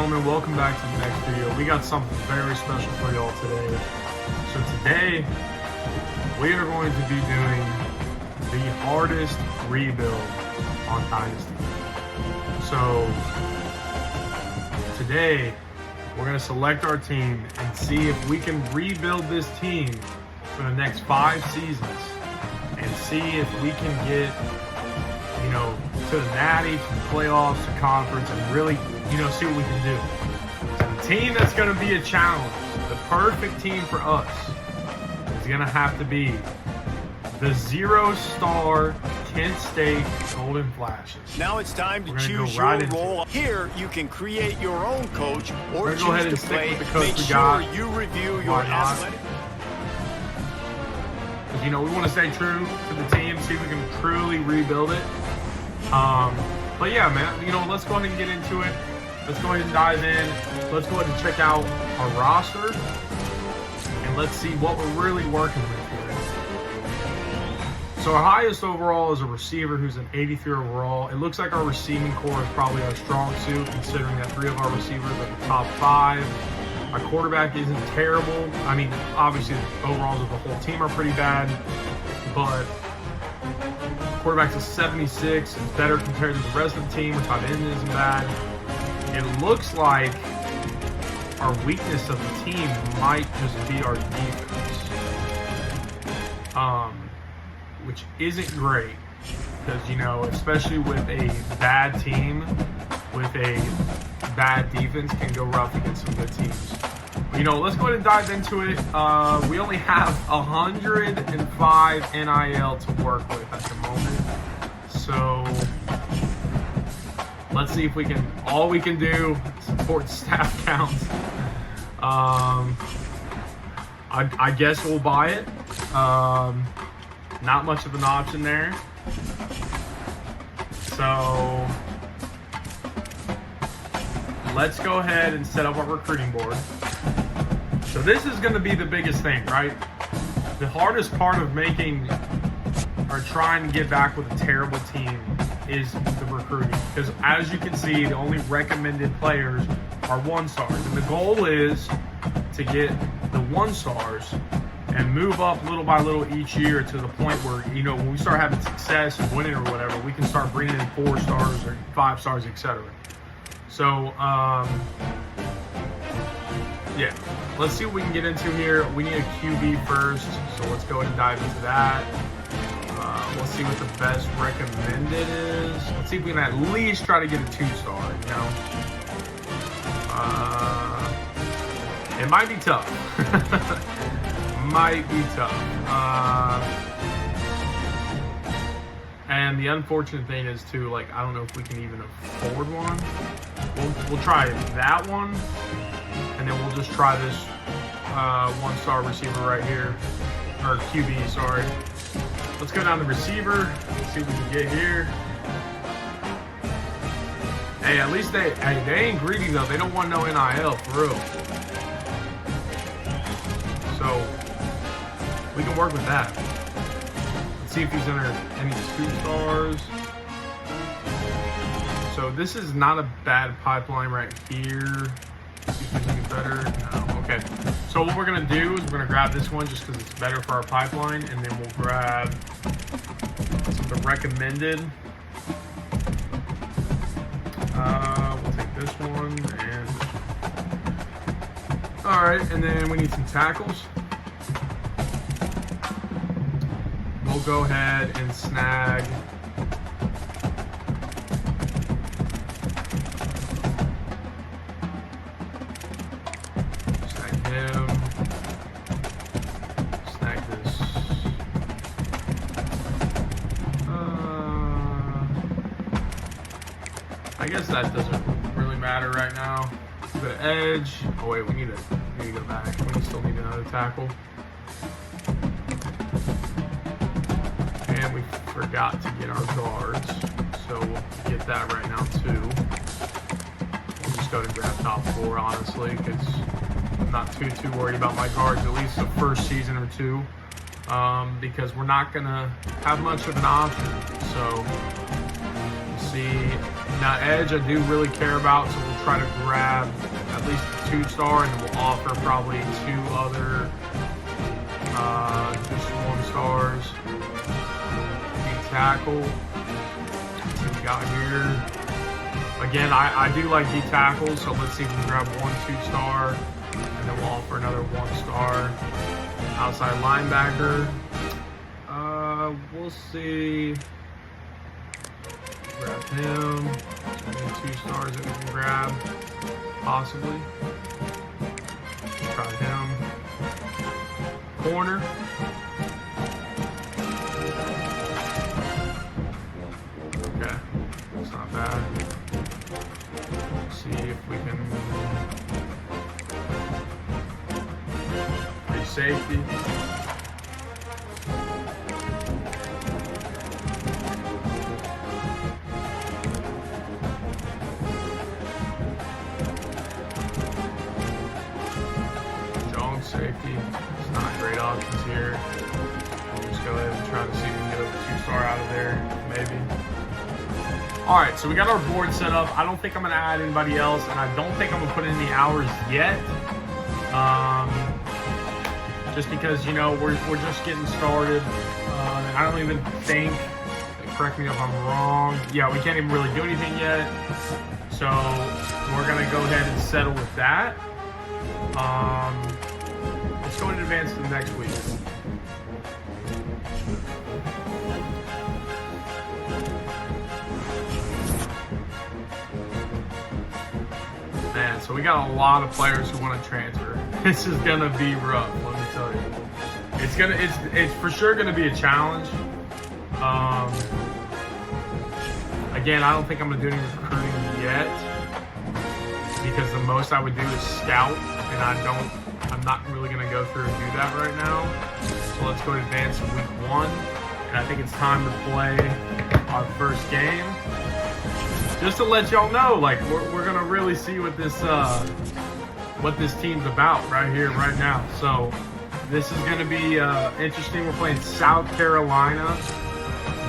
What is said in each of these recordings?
gentlemen, welcome back to the next video. We got something very special for y'all today. So today, we are going to be doing the hardest rebuild on Dynasty. So today, we're going to select our team and see if we can rebuild this team for the next 5 seasons and see if we can get, to the Natty, to the playoffs, to conference, and really, see what we can do. So the team that's going to be a challenge, the perfect team for us, is going to have to be the 0-star Kent State Golden Flashes. Now it's time to choose your role. Here, you can create your own coach or choose to play. Make sure you review your athletic. Because, we want to stay true to the team, see if we can truly rebuild it. But yeah, man, let's go ahead and get into it. Let's go ahead and dive in. Let's go ahead and check out our roster. And let's see what we're really working with here. So our highest overall is a receiver who's an 83 overall. It looks like our receiving core is probably our strong suit, considering that 3 of our receivers are the top 5. Our quarterback isn't terrible. I mean, obviously the overalls of the whole team are pretty bad, but quarterback's a 76. It's better compared to the rest of the team. Our tight end isn't bad. It looks like our weakness of the team might just be our defense, which isn't great because, especially with a bad team, with a bad defense, can go rough against some good teams. But, let's go ahead and dive into it. We only have 105 NIL to work with at the moment. So let's see if we can, all we can do, support staff counts. I guess we'll buy it. Not much of an option there. So let's go ahead and set up our recruiting board. So this is going to be the biggest thing, right? The hardest part of making or trying to get back with a terrible team is the recruiting. Because as you can see, the only recommended players are 1-stars. And the goal is to get the 1-stars and move up little by little each year to the point where, when we start having success and winning or whatever, we can start bringing in 4-stars or 5-stars, etc. So, yeah, let's see what we can get into here. We need a QB first, so let's go ahead and dive into that. Let's see what the best recommended is. Let's see if we can at least try to get a 2-star, It might be tough. Might be tough. And the unfortunate thing is, too, I don't know if we can even afford one. We'll try that one. And then we'll just try this 1-star receiver right here. Or QB, sorry. Let's go down to receiver. Let's see what we can get here. Hey, at least they ain't greedy though. They don't want no NIL for real. So we can work with that. Let's see if he's under any 2-stars. So this is not a bad pipeline right here. See if there's any better. No. Okay. So what we're gonna do is we're gonna grab this one just because it's better for our pipeline, and then we'll grab some of the recommended. We'll take this one and all right, and then we need some tackles. We'll go ahead and snag him. Snag this. I guess that doesn't really matter right now. The edge. Oh wait, we need to go back. We still need another tackle. And we forgot to get our guards, so we'll get that right now too. We'll just go to grab top 4, honestly, because I'm not too worried about my guards, at least the first season or 2, because we're not gonna have much of an option. So we'll see Now, edge I do really care about, so we'll try to grab at least a 2-star, and then we'll offer probably 2 other just 1-stars. D-tackle. Let's see what we got here. Again, I do like D-tackles, so let's see if we can grab 1 2-star, and then we'll offer another 1-star. Outside linebacker. We'll see. Grab him. Any 2 stars that we can grab, possibly. Try him. Corner. Okay, that's not bad. Let's see if we can. Free safety. Safety. It's not great options here. We'll just go ahead and try to see if we can get a 2-star out of there, maybe. All right, so we got our board set up. I don't think I'm going to add anybody else, and I don't think I'm going to put in the hours yet. Just because, you know, we're just getting started. And I don't even think, correct me if I'm wrong, yeah, we can't even really do anything yet. So we're going to go ahead and settle with that. Let's go in advance to the next week. Man, so we got a lot of players who want to transfer. This is gonna be rough, let me tell you. It's for sure gonna be a challenge. Again, I don't think I'm gonna do any recruiting yet, because the most I would do is scout, and I'm not really going to go through and do that right now. So let's go to advance in week 1. And I think it's time to play our first game. Just to let y'all know, like, we're going to really see what this team's about right here, right now. So this is going to be interesting. We're playing South Carolina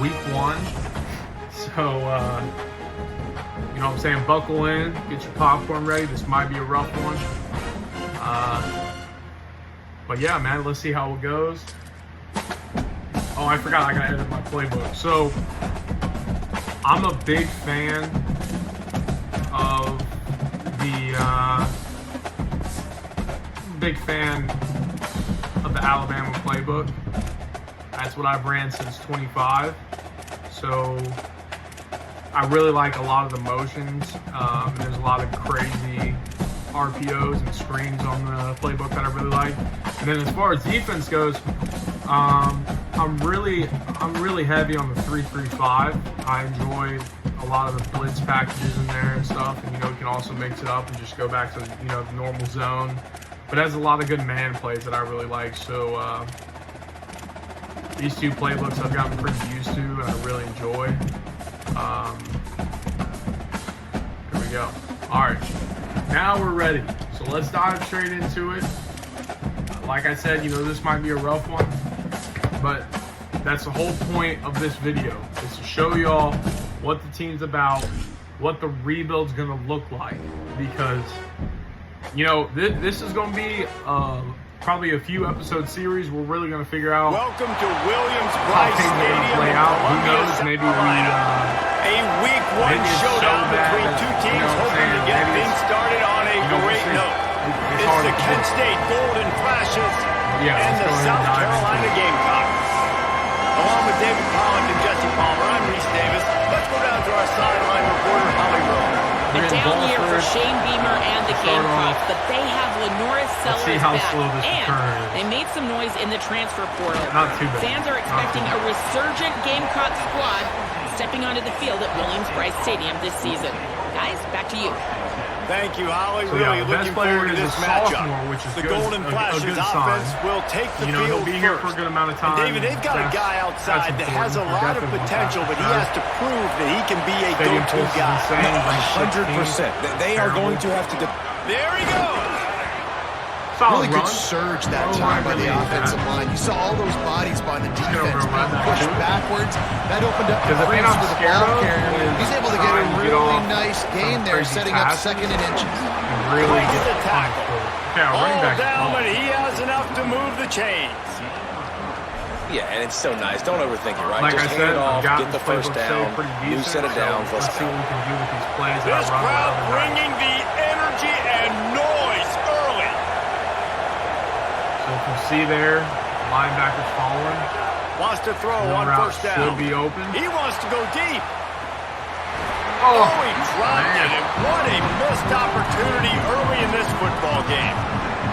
week 1. So, you know what I'm saying? Buckle in, get your popcorn ready. This might be a rough one. But yeah, man, let's see how it goes. Oh, I forgot I gotta edit my playbook. So, I'm a big fan of the Alabama playbook. That's what I've ran since 25. So, I really like a lot of the motions. There's a lot of crazy RPOs and screens on the playbook that I really like. And then as far as defense goes, I'm really heavy on the 3-3-5. I enjoy a lot of the blitz packages in there and stuff, and you know, you can also mix it up and just go back to, you know, the normal zone. But it has a lot of good man plays that I really like. So these 2 playbooks I've gotten pretty used to and I really enjoy. Here we go. All right. Now we're ready, so let's dive straight into it. Like I said, you know, this might be a rough one, but that's the whole point of this video, is to show y'all what the team's about, what the rebuild's gonna look like, because, you know, this is gonna be probably a few episode series. We're really gonna figure out welcome to Williams-Brice Stadium play out. Who knows? Maybe a week 1 showdown between 2 teams hoping to get things started on a great note. It's the Kent State Golden Flashes and the South Carolina Gamecocks. Along with David Pollock and Jesse Palmer, I'm Reese Davis. Let's go down to our sideline reporter, Holly Rowe. A down year for Shane Beamer and the Gamecocks, but they have Lenoris Sellers back, and they made some noise in the transfer portal. Not too bad. Fans are expecting a resurgent Gamecock squad stepping onto the field at Williams-Brice Stadium this season. Guys, back to you. Thank you, Holly. So, really looking forward to this matchup. Which is the good, Golden Flashes offense will take the field he'll be here for a good amount of time. And David, they've got a guy outside that has a lot of potential, but he has to prove that he can be a go-to guy. 100%. They are going to have to... There he goes. Solid really good run. surge that time by the offensive line. You saw all those bodies by the defense being pushed backwards. That opened up the crease for the ball carrier. He's able to get a really nice gain there, setting up 2nd and inches. And really get the tackle. Okay, our running back down, but he has enough to move the chains. Yeah, and it's so nice. Don't overthink it, right? Like just hand it off, get the first down, new set of downs. Let's see what we can do with these plays. This crowd bringing the energy and noise early. So if you see there, linebacker's following. Wants to throw on first down. Should be open. He wants to go deep. Oh, he dropped it. And what a missed opportunity early in this football game.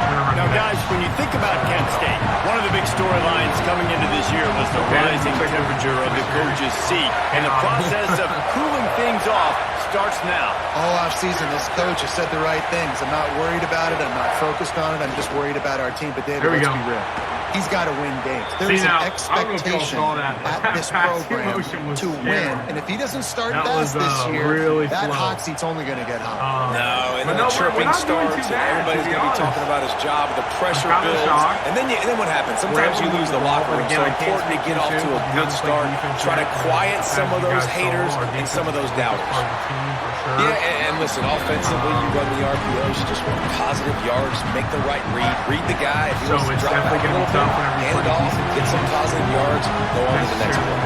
Now, guys, when you think about Kent State, one of the big storylines coming into this year was the rising temperature of the coach's seat. And the process of cooling things off starts now. All offseason, this coach has said the right things. I'm not worried about it. I'm not focused on it. I'm just worried about our team. But, David, let's be real. He's got to win games. There is an expectation at this program to win. And if he doesn't start fast this year, that hot seat's only going to get hot. No, and then the chirping starts, and everybody's going to be talking about his job. The pressure builds. And then what happens? Sometimes you lose the locker room. So important to get off to a good start. Try to quiet some of those haters and some of those doubters. Yeah, and listen, offensively, you run the RPOs. You just want positive yards, make the right read the guy. If he wants to drop back a little bit, hand it off, get some positive yards, go on to the next one.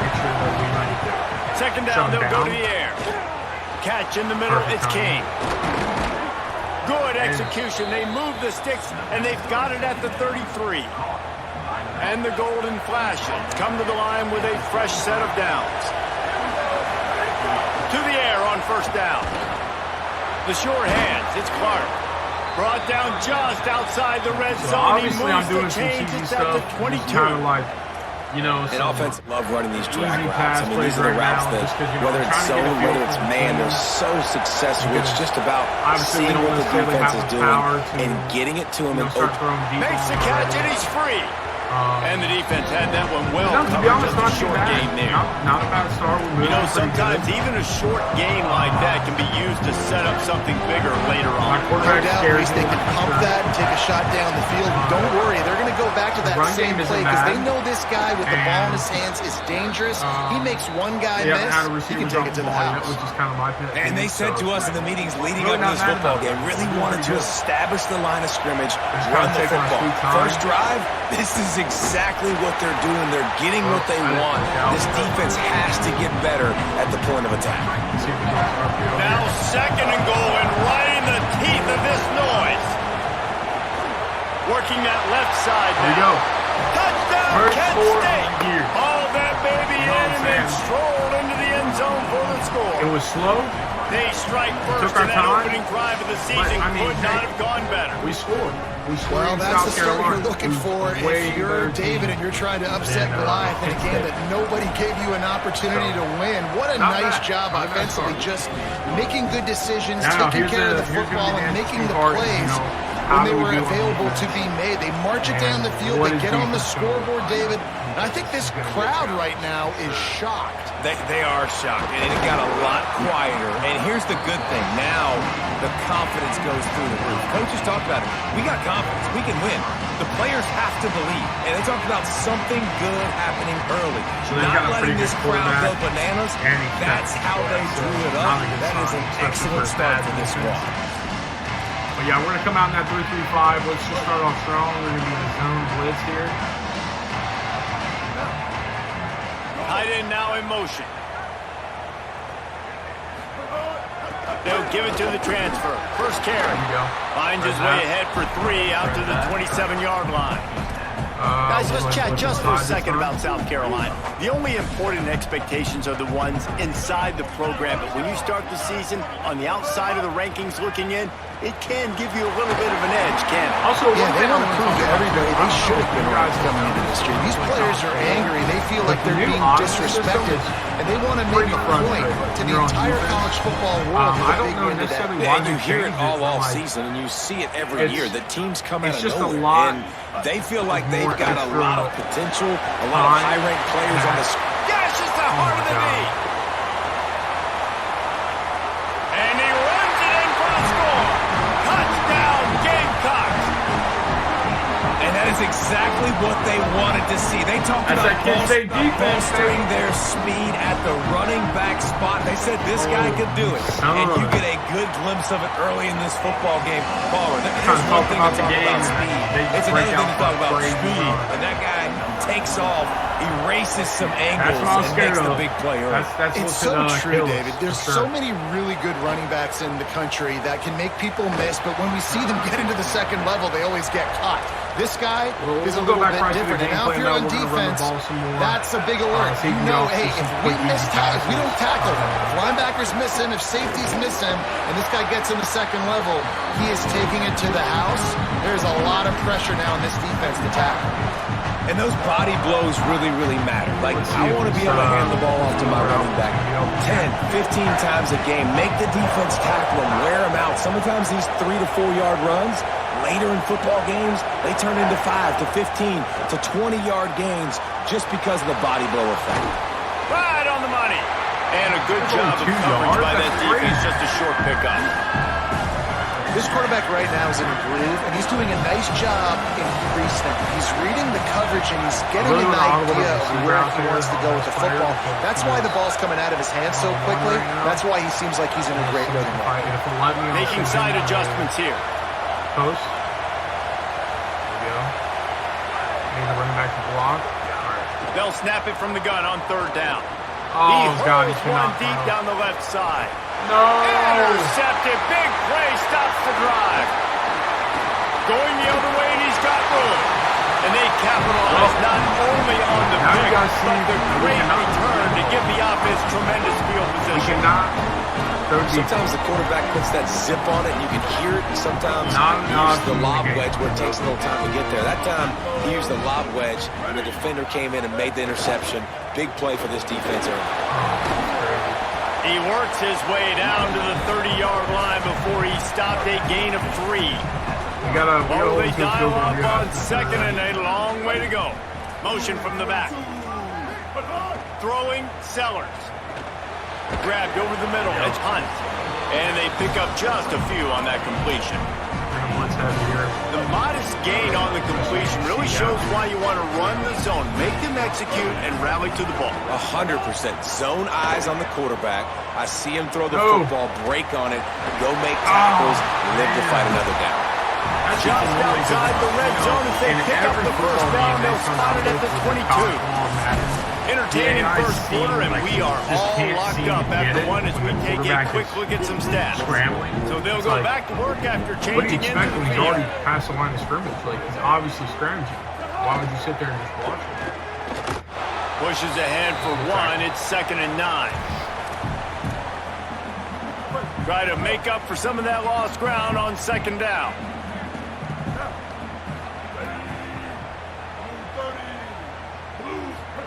2nd down, they'll go to the air. Catch in the middle, it's King. Good execution. They move the sticks, and they've got it at the 33. And the golden flashes come to the line with a fresh set of downs. To the air on first down. The short hands, it's Clark. Brought down just outside the red zone. Obviously, I'm doing some cheesy stuff. It's kind of like, you know, and offense love running these drag routes. I mean, these are the routes that, whether it's zone, whether it's man, they're so successful. It's just about seeing what the defense is doing and getting it to him in open. Makes the catch, and he's free. And the defense had that one well to be honest, covered. Just a short game there. Not a bad start. You know, sometimes even a short game like that can be used to set up something bigger later on. No doubt, Reese, they can pump that and take a shot down the field. Don't worry, they're going to go back to that same play because they know this guy with the ball in his hands is dangerous. He makes one guy miss, he can take it to the house. Which is kind of my pick. And they said to us in the meetings leading up to this football game, really wanted to establish the line of scrimmage, run the football. First drive, this is exactly what they're doing. They're getting what they want. This defense has to get better at the point of attack. Now 2nd and goal, and right in the teeth of this noise. Working that left side now. There you go. Touchdown, Kent State. All that baby in and then strolled into the end zone for the score. It was slow. They strike first, and that opening drive of the season could not have gone better. We scored. Well, that's the start you're looking for if you're David and you're trying to upset Goliath in a game that nobody gave you an opportunity to win. What a nice job offensively, just making good decisions, taking care of the football, and making the plays when they were available to be made. They march it down the field, they get on the scoreboard, David. And I think this crowd right now is shocked. They are shocked, and it got a lot quieter. And here's the good thing. Now the confidence goes through the roof. Coaches talked about it. We got confidence. We can win. The players have to believe. And they talked about something good happening early. So not letting this crowd go bananas. That's how they drew it up. That is an excellent start for this one. But yeah, we're going to come out in that 3-3-5. Let's just start off strong. We're going to be in a zone blitz here. Tight end now in motion. They'll give it to the transfer. First carry. Finds his way ahead for 3 out to the 27-yard line. Guys, let's chat just for a second about South Carolina. The only important expectations are the ones inside the program, but when you start the season on the outside of the rankings looking in, it can give you a little bit of an edge, can it? Also, they want to prove to everybody they should have been right coming into this year. These players are angry. They feel like they're being disrespected, and they want to make a point to the entire college football world. I don't know necessarily why and you hear it all season, and you see it every year. The teams come out of nowhere, and they feel like they've got a lot of potential, a lot of high-ranked players on the squad. Gashes the heart of the knee. And he runs it in for a score. Touchdown, Gamecocks. It's exactly what they wanted to see. They talked about bolstering their speed at the running back spot. They said this guy could do it. And you get a good glimpse of it early in this football game. Palmer, here's one thing to talk about speed. It's another thing to talk about speed. And that guy takes off, erases some angles, and makes the big play early. It's so true, David. There's so many really good running backs in the country that can make people miss, but when we see them get into the second level, they always get caught. This guy is a little bit different. And now if you're on defense, that's a big alert. You know, hey, if we don't tackle him, if linebackers miss him, if safeties miss him, and this guy gets in the second level, he is taking it to the house. There's a lot of pressure now in this defense to tackle. And those body blows really, really matter. Like, I want to be able to hand the ball off to my running back 10, 15 times a game. Make the defense tackle him, wear him out. Sometimes these 3 to 4 yard runs, later in football games, they turn into 5 to 15 to 20-yard gains just because of the body blow effect. Right on the money. And a good job of coverage by that defense, just a short pickup. This quarterback right now is in a groove, and he's doing a nice job in pre-snap. He's reading the coverage, and he's getting an idea of where he wants to go with the football. That's why the ball's coming out of his hands so quickly. That's why he seems like he's in a great rhythm. Making side adjustments here. Post. There we go. Need the running back to block. They'll snap it from the gun on third down. Oh, God, he's one deep down the left side. No! Intercepted. Big play. Stops the drive. Going the other way, and he's got room. And they capitalize not only on the pick, but the great return to give the offense tremendous field position. Sometimes the quarterback puts that zip on it, and you can hear it. And sometimes he uses the lob wedge where it takes a little time to get there. That time, he used the lob wedge, and the defender came in and made the interception. Big play for this defense early. He works his way down to the 30-yard line before he stopped a gain of 3. They dial up on second and a long way to go. Motion from the back. Throwing Sellers. Grabbed over the middle. It's Hunt. And they pick up just a few on that completion. The modest gain on the completion really shows why you want to run the zone, make them execute, and rally to the ball. 100%. Zone eyes on the quarterback. I see him throw the football, break on it, go make tackles, live to fight another down. Just outside the red zone as they pick up the first down. They'll spot it at the 22. Entertaining first quarter, and we are all locked up after one as we take a quick look at some stats. So they'll go back to work after changing. What do you expect when he's already past the line of scrimmage? Like, he's obviously scrimmageing. Why would you sit there and just watch him? Pushes ahead for one. It's 2nd and 9. Try to make up for some of that lost ground on 2nd down.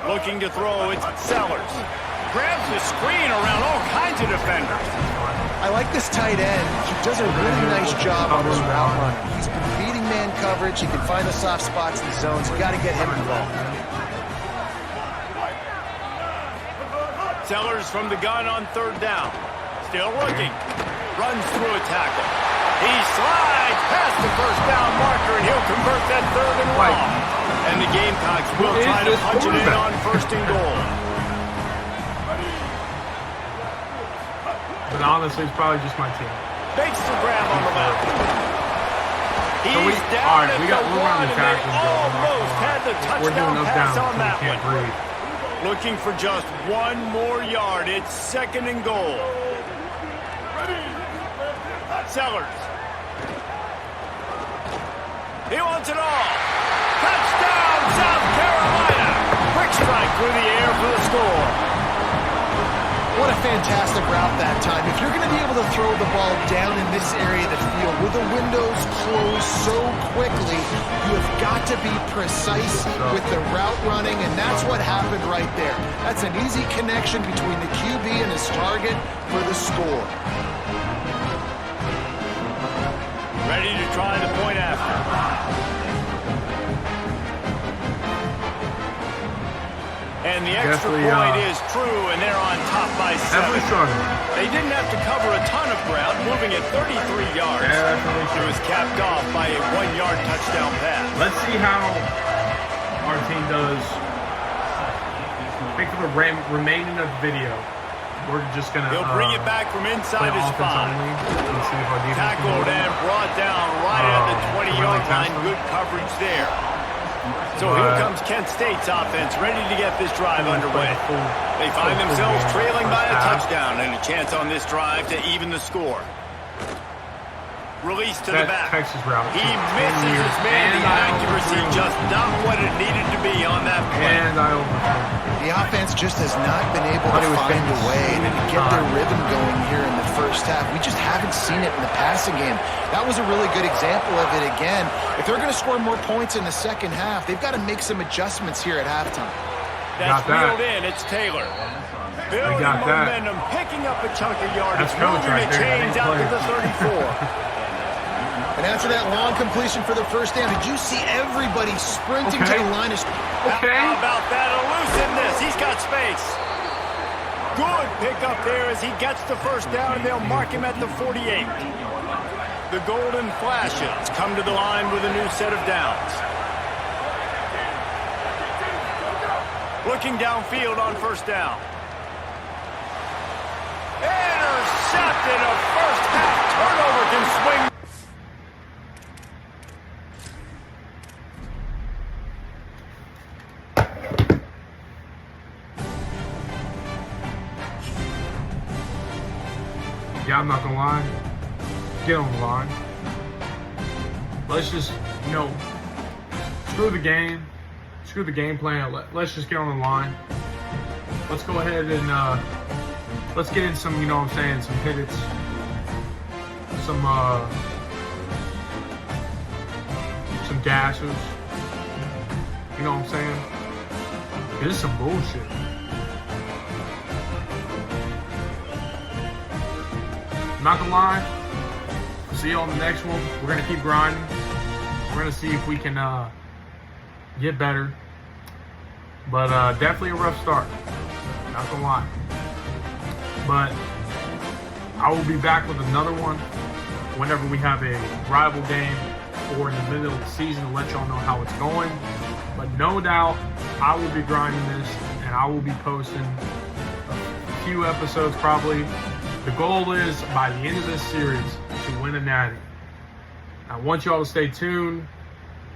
Looking to throw, it's Sellers. Grabs the screen around all kinds of defenders. I like this tight end. He does a really nice job on his route running. He's been beating man coverage. He can find the soft spots in the zones. You got to get him involved. Sellers from the gun on 3rd down. Still looking. Runs through a tackle. He slides past the first down marker, and he'll convert that 3rd and long. And the Gamecocks will try to punch it in on 1st and goal. But honestly, it's probably just my team. Fakes the grab on the left. He's down all right, at we got the we're on 1, the and they tackle. almost had the touchdown pass on that can't one. breathe. Looking for just 1 more yard. It's 2nd and goal. Sellers. He wants it all. Touchdown, South Carolina. Quick strike through the air for the score. What a fantastic route that time. If you're going to be able to throw the ball down in this area of the field where the windows close so quickly, you have got to be precise with the route running, and that's what happened right there. That's an easy connection between the QB and his target for the score. Ready to try the point after. And the extra point is true, and they're on top by 7. They didn't have to cover a ton of ground, moving at 33 yards. It was capped off by a 1-yard touchdown pass. Let's see how our team does. I think for the remaining of the video, we're just going to he'll bring it back from inside his spot. Tackled and brought down right at the 20-yard line. Good coverage there. So here comes Kent State's offense, ready to get this drive underway. They find themselves trailing by a touchdown and a chance on this drive to even the score. Release to the back. He misses his man. The accuracy just not what it needed to be on that play. The offense just has not been able to find a way to get their rhythm going here in the first half. We just haven't seen it in the passing game. That was a really good example of it again. If they're going to score more points in the second half, they've got to make some adjustments here at halftime. That's wheeled in. It's Taylor. Building momentum, picking up a chunk of yardage, moving the chains out to the 34. And after that long completion for the first down, did you see everybody sprinting to the line of How about that elusiveness? He's got space. Good pickup there as he gets the first down, and they'll mark him at the 48. The Golden Flashes come to the line with a new set of downs. Looking downfield on first down. Intercepted. A first half turnover can swing. Yeah, I'm not gonna lie. Get on the line. Let's just, screw the game. Screw the game plan. Let's just get on the line. Let's go ahead and let's get in some, some pivots. Some gashes. You know what I'm saying? This is some bullshit. I'm not gonna lie. See you on the next one. We're gonna keep grinding. We're gonna see if we can get better. But definitely a rough start. Not gonna lie. But I will be back with another one whenever we have a rival game or in the middle of the season to let y'all know how it's going. But no doubt, I will be grinding this and I will be posting a few episodes probably. The goal is, by the end of this series, to win a natty. I want y'all to stay tuned.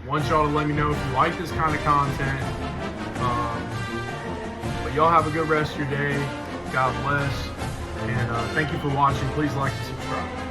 I want y'all to let me know if you like this kind of content. But y'all have a good rest of your day. God bless. And thank you for watching. Please like and subscribe.